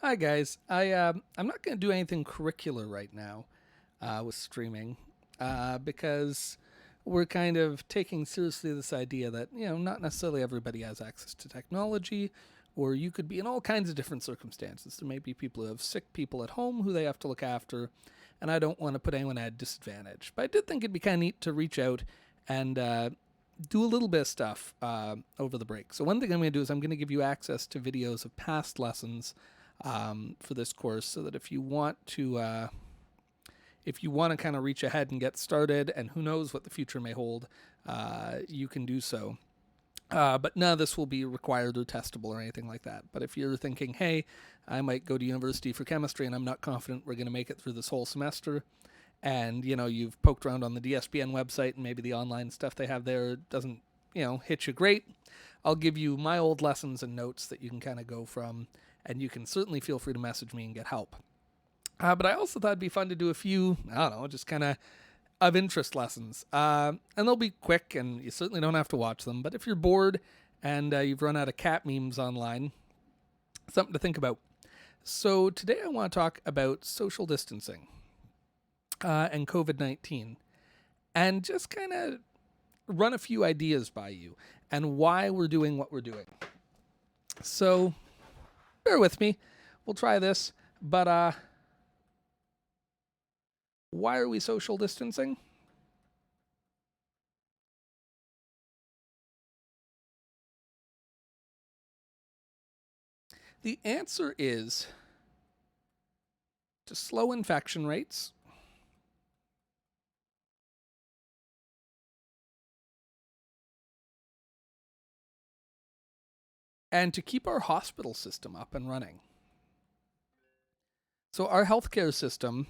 Hi guys. I'm not going to do anything curricular right now with streaming because we're kind of taking seriously this idea that not necessarily everybody has access to technology, or you could be in all kinds of different circumstances. There may be people who have sick people at home who they have to look after, and I don't want to put anyone at a disadvantage. But I did think it'd be kind of neat to reach out and do a little bit of stuff over the break. So one thing I'm going to do is I'm going to give you access to videos of past lessons for this course, so that if you want to kind of reach ahead and get started, and who knows what the future may hold, you can do so. But none of this will be required or testable or anything like that. But if you're thinking, hey, I might go to university for chemistry and I'm not confident we're going to make it through this whole semester, and you've poked around on the DSPN website and maybe the online stuff they have there doesn't hit you great, I'll give you my old lessons and notes that you can kind of go from, and you can certainly feel free to message me and get help. But I also thought it'd be fun to do a few, I don't know, just kind of interest lessons. And they'll be quick, and you certainly don't have to watch them. But if you're bored and you've run out of cat memes online, something to think about. So today I want to talk about social distancing and COVID 19, and just kind of run a few ideas by you and why we're doing what we're doing. So bear with me. We'll try this. But why are we social distancing? The answer is to slow infection rates, and to keep our hospital system up and running. So, our healthcare system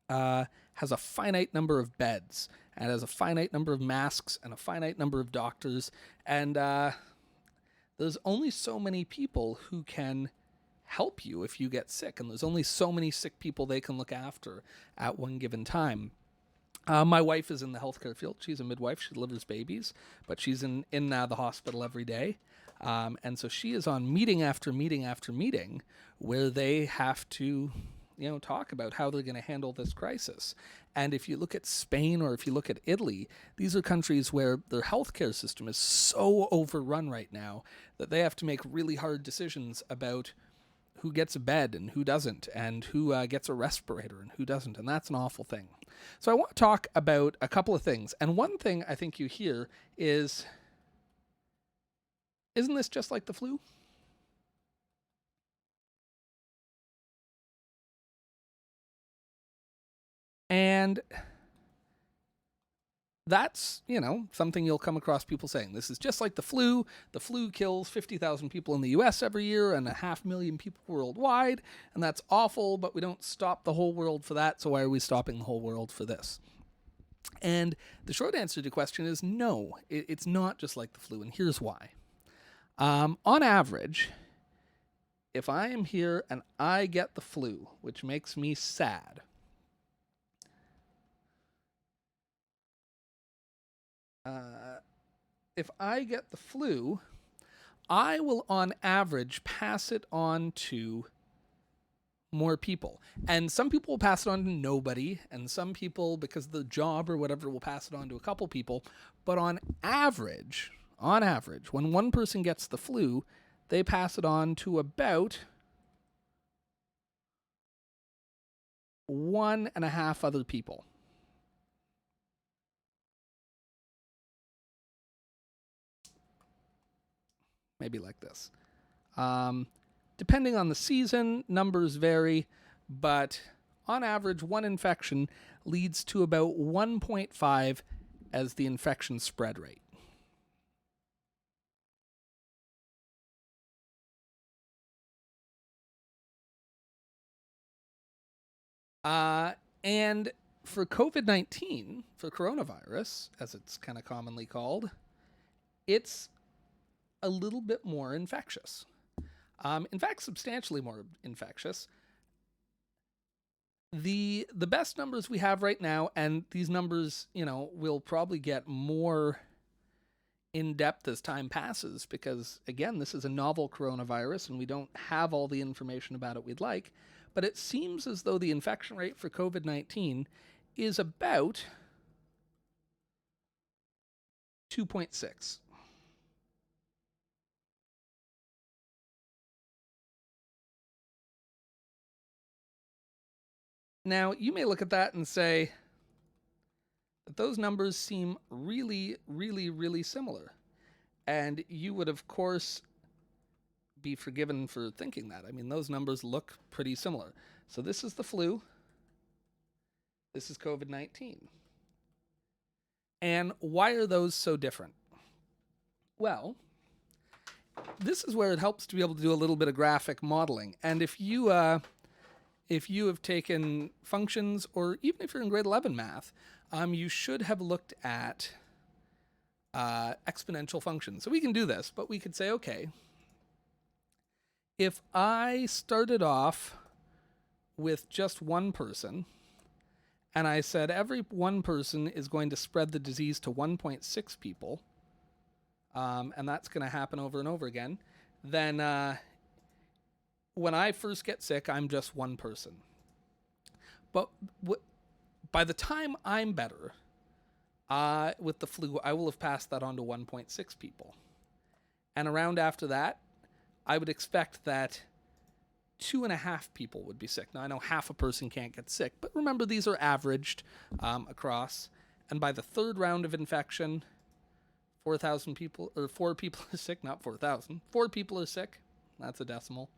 has a finite number of beds, and has a finite number of masks, and a finite number of doctors, and there's only so many people who can help you if you get sick, and there's only so many sick people they can look after at one given time. My wife is in the healthcare field. She's a midwife. She delivers babies, but she's in the hospital every day. And so she is on meeting after meeting after meeting where they have to, talk about how they're going to handle this crisis. And if you look at Spain or if you look at Italy, these are countries where their healthcare system is so overrun right now that they have to make really hard decisions about who gets a bed and who doesn't, and who gets a respirator and who doesn't. And that's an awful thing. So I want to talk about a couple of things. And one thing I think you hear is, isn't this just like the flu? And that's, something you'll come across people saying. This is just like the flu. The flu kills 50,000 people in the US every year and a half million people worldwide. And that's awful, but we don't stop the whole world for that. So why are we stopping the whole world for this? And the short answer to the question is no, it's not just like the flu. And here's why. On average, if I am here and I get the flu, which makes me sad, if I get the flu, I will on average pass it on to more people. And some people will pass it on to nobody, and some people, because of the job or whatever, will pass it on to a couple people. But on average, when one person gets the flu, they pass it on to about one and a half other people. Maybe like this. Um, Depending on the season, numbers vary, but on average, one infection leads to about 1.5 as the infection spread rate. Uh, and for COVID 19, for coronavirus, as it's kind of commonly called, it's a little bit more infectious. In fact, substantially more infectious. The best numbers we have right now, and these numbers, will probably get more in depth as time passes because, again, this is a novel coronavirus and we don't have all the information about it we'd like. But it seems as though the infection rate for COVID 19 is about 2.6. Now, you may look at that and say that those numbers seem really, really, really similar. And you would, of course, be forgiven for thinking that. I mean, those numbers look pretty similar. So this is the flu. This is COVID 19. And why are those so different? Well, this is where it helps to be able to do a little bit of graphic modeling. And if you have taken functions, or even if you're in grade 11 math, you should have looked at exponential functions. So we can do this, but we could say, okay, if I started off with just one person, and I said every one person is going to spread the disease to 1.6 people, and that's going to happen over and over again, then when I first get sick, I'm just one person. But by the time I'm better with the flu, I will have passed that on to 1.6 people. And around after that, I would expect that 2.5 people would be sick. Now, I know half a person can't get sick, but remember, these are averaged across. And by the third round of infection, 4,000 people, or 4 people are sick, not 4,000. 4 people are sick. That's a decimal.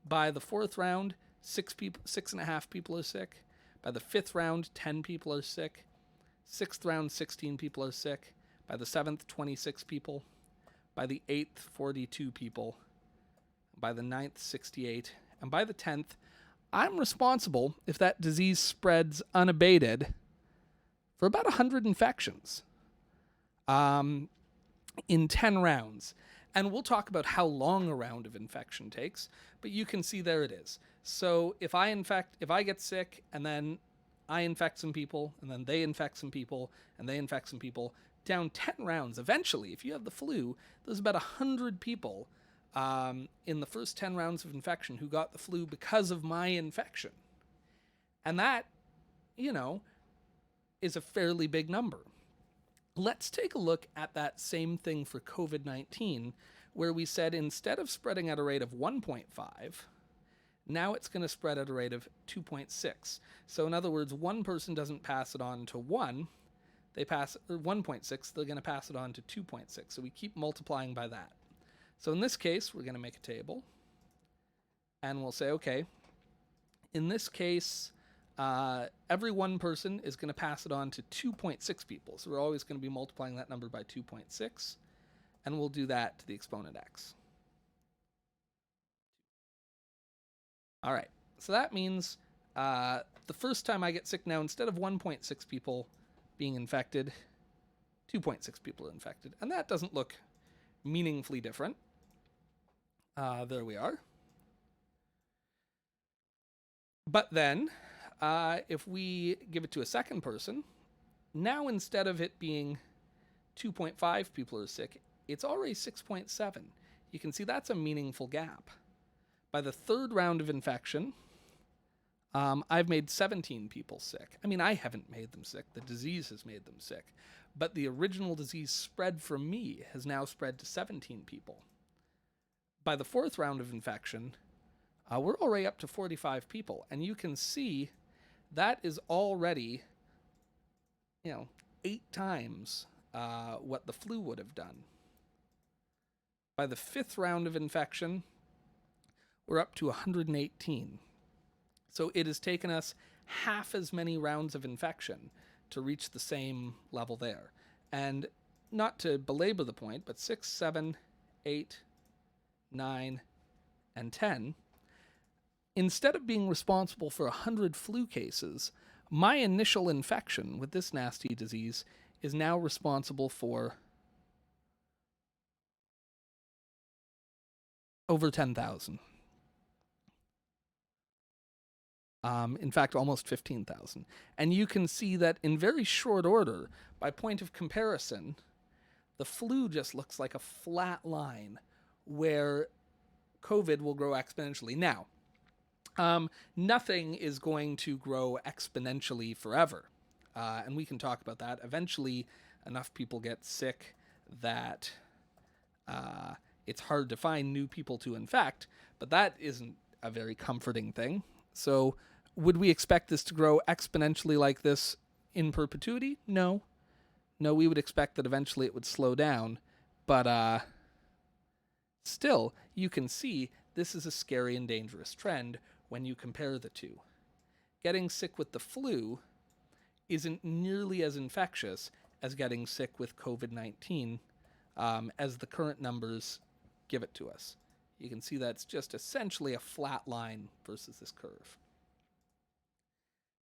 By the fourth round, 6.5 people are sick. By the fifth round, 10 people are sick. Sixth round, 16 people are sick. By the seventh, 26 people. By the eighth, 42 people. By the ninth, 68. And by the 10th, I'm responsible, if that disease spreads unabated, for about 100 infections in 10 rounds. And we'll talk about how long a round of infection takes, but you can see there it is. So if I get sick, and then I infect some people, and then they infect some people, and they infect some people, down 10 rounds, eventually, if you have the flu, there's about 100 people in the first 10 rounds of infection who got the flu because of my infection. And that, is a fairly big number. Let's take a look at that same thing for COVID-19, where we said instead of spreading at a rate of 1.5, now it's going to spread at a rate of 2.6. So in other words, one person doesn't pass it on to 1, they pass 1.6, they're going to pass it on to 2.6. So we keep multiplying by that. So in this case, we're going to make a table, and we'll say, okay, in this case, every one person is going to pass it on to 2.6 people. So we're always going to be multiplying that number by 2.6, and we'll do that to the exponent x. All right, so that means the first time I get sick now, instead of 1.6 people being infected, 2.6 people are infected. And that doesn't look meaningfully different. There we are. But then, if we give it to a second person, now instead of it being 2.5 people are sick, it's already 6.7. You can see that's a meaningful gap. By the third round of infection, I've made 17 people sick. I mean, I haven't made them sick. The disease has made them sick. But the original disease spread from me has now spread to 17 people. By the fourth round of infection, we're already up to 45 people. And you can see that is already, 8 times what the flu would have done. By the fifth round of infection, we're up to 118. So it has taken us half as many rounds of infection to reach the same level there. And not to belabor the point, but 6, 7, 8, 9, and 10, instead of being responsible for 100 flu cases, my initial infection with this nasty disease is now responsible for over 10,000. In fact, almost 15,000. And you can see that in very short order, by point of comparison, The flu just looks like a flat line where COVID will grow exponentially. Now, nothing is going to grow exponentially forever. And we can talk about that. Eventually, enough people get sick that it's hard to find new people to infect, but that isn't a very comforting thing. So, would we expect this to grow exponentially like this in perpetuity? No. No, we would expect that eventually it would slow down. But still, you can see this is a scary and dangerous trend when you compare the two. Getting sick with the flu isn't nearly as infectious as getting sick with COVID-19, as the current numbers give it to us. You can see that's just essentially a flat line versus this curve.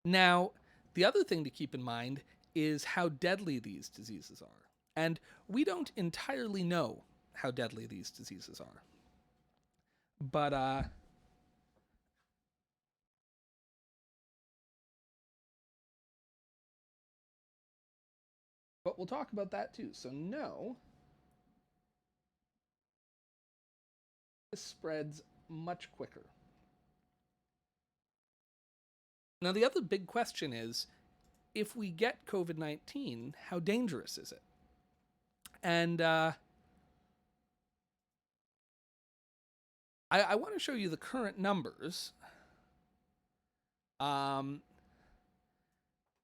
Now, the other thing to keep in mind is how deadly these diseases are. And we don't entirely know how deadly these diseases are. But we'll talk about that too. So no, this spreads much quicker. Now, the other big question is, if we get COVID-19, how dangerous is it? And I want to show you the current numbers. And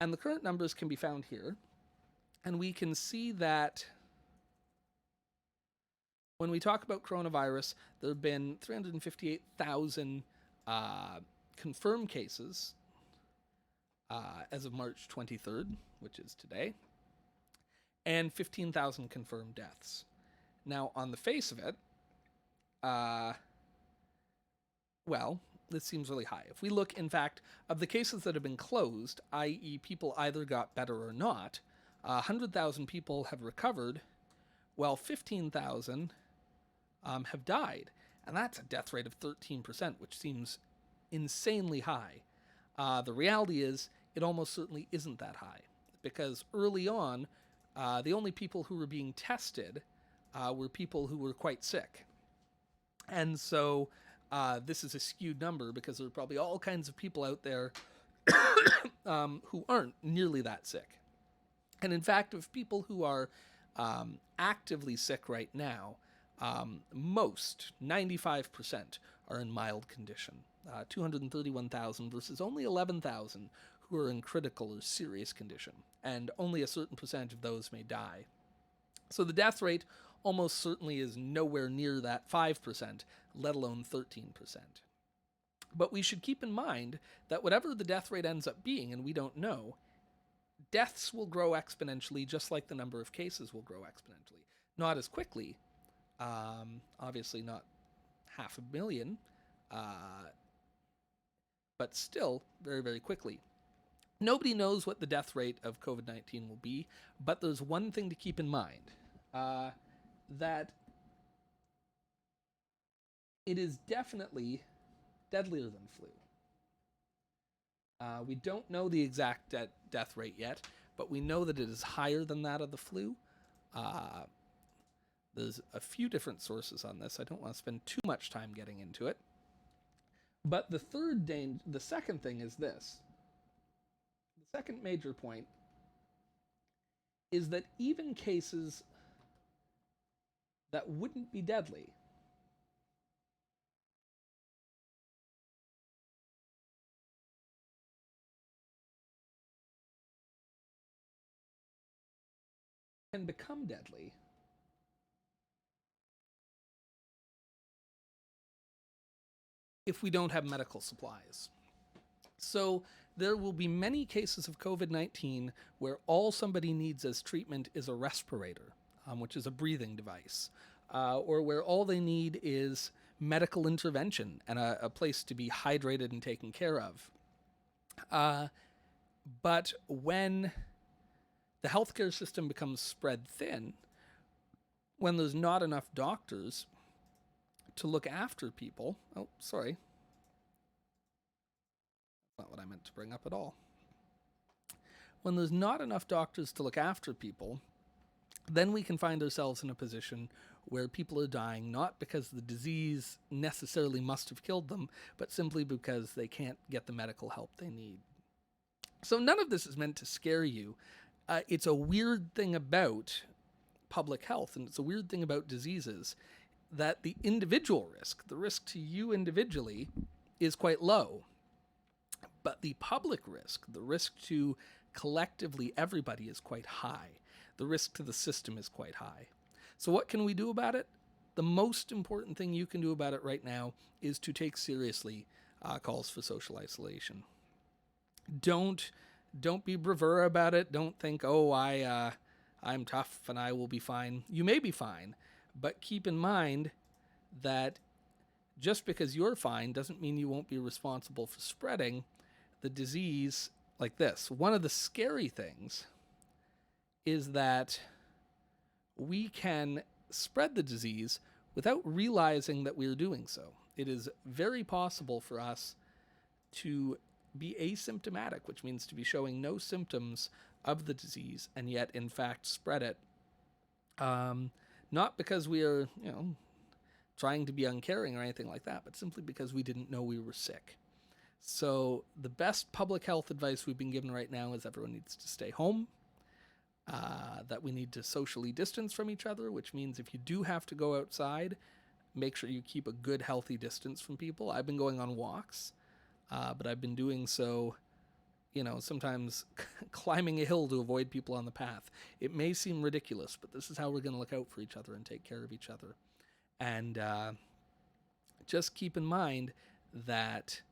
the current numbers can be found here. And we can see that when we talk about coronavirus, there have been 358,000 confirmed cases as of March 23rd, which is today, and 15,000 confirmed deaths. Now, on the face of it, well, this seems really high. If we look, in fact, of the cases that have been closed, i.e. people either got better or not, 100,000 people have recovered, while 15,000 have died. And that's a death rate of 13%, which seems insanely high. The reality is, it almost certainly isn't that high, because early on, the only people who were being tested were people who were quite sick. And so this is a skewed number because there are probably all kinds of people out there who aren't nearly that sick. And in fact, of people who are actively sick right now, most, 95%, are in mild condition. 231,000 versus only 11,000 who are in critical or serious condition. And only a certain percentage of those may die. So the death rate almost certainly is nowhere near that 5%, let alone 13%. But we should keep in mind that whatever the death rate ends up being, and we don't know, deaths will grow exponentially just like the number of cases will grow exponentially. Not as quickly, obviously not 500,000, but still very, very quickly. Nobody knows what the death rate of COVID-19 will be, but there's one thing to keep in mind, that it is definitely deadlier than flu. We don't know the exact death rate yet, but we know that it is higher than that of the flu. There's a few different sources on this. I don't want to spend too much time getting into it. But the second thing is this. The second major point is that even cases that wouldn't be deadly can become deadly if we don't have medical supplies. So there will be many cases of COVID-19 where all somebody needs as treatment is a respirator, which is a breathing device, or where all they need is medical intervention and a place to be hydrated and taken care of. But when the healthcare system becomes spread thin, when there's not enough doctors to look after people, oh, sorry, not what I meant to bring up at all. When there's not enough doctors to look after people, then we can find ourselves in a position where people are dying not because the disease necessarily must have killed them, but simply because they can't get the medical help they need. So none of this is meant to scare you. It's a weird thing about public health, and it's a weird thing about diseases, that the individual risk, the risk to you individually, is quite low. But the public risk, the risk to collectively everybody, is quite high. The risk to the system is quite high. So what can we do about it? The most important thing you can do about it right now is to take seriously calls for social isolation. Don't be bravura about it. Don't think, oh, I'm tough and I will be fine. You may be fine, but keep in mind that just because you're fine doesn't mean you won't be responsible for spreading the disease like this. One of the scary things is that we can spread the disease without realizing that we're doing so. It is very possible for us to be asymptomatic, which means to be showing no symptoms of the disease and yet in fact spread it. Not because we are, trying to be uncaring or anything like that, but simply because we didn't know we were sick. So the best public health advice we've been given right now is everyone needs to stay home, that we need to socially distance from each other, which means if you do have to go outside, make sure you keep a good, healthy distance from people. I've been going on walks, but I've been doing so, sometimes climbing a hill to avoid people on the path. It may seem ridiculous, but this is how we're going to look out for each other and take care of each other. And just keep in mind that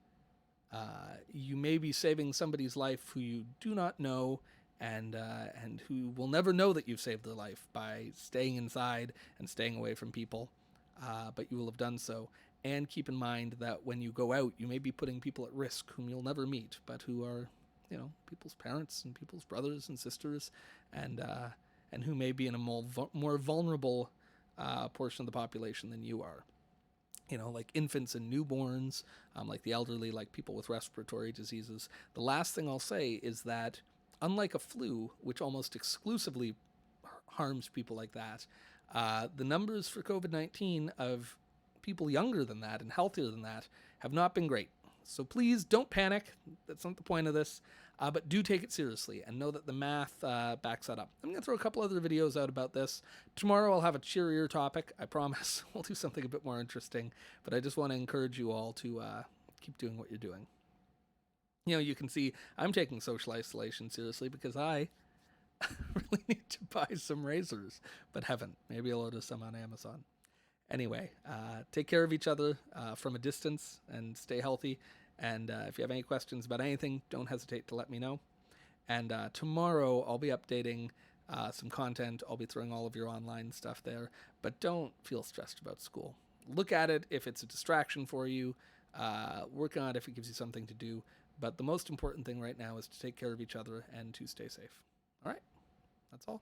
you may be saving somebody's life who you do not know, and who will never know that you've saved their life by staying inside and staying away from people, but you will have done so. And keep in mind that when you go out, you may be putting people at risk whom you'll never meet, but who are, people's parents and people's brothers and sisters, and who may be in a more vulnerable portion of the population than you are. Like infants and newborns, like the elderly, like people with respiratory diseases. The last thing I'll say is that unlike a flu, which almost exclusively harms people like that, the numbers for COVID-19 of people younger than that and healthier than that have not been great. So please don't panic. That's not the point of this. But do take it seriously and know that the math backs that up. I'm going to throw a couple other videos out about this. Tomorrow I'll have a cheerier topic, I promise. We'll do something a bit more interesting. But I just want to encourage you all to keep doing what you're doing. You can see I'm taking social isolation seriously because I really need to buy some razors, but haven't. Maybe I'll order some on Amazon. Anyway, take care of each other from a distance and stay healthy. And if you have any questions about anything, don't hesitate to let me know. And tomorrow I'll be updating some content. I'll be throwing all of your online stuff there. But don't feel stressed about school. Look at it if it's a distraction for you. Work on it if it gives you something to do. But the most important thing right now is to take care of each other and to stay safe. All right, that's all.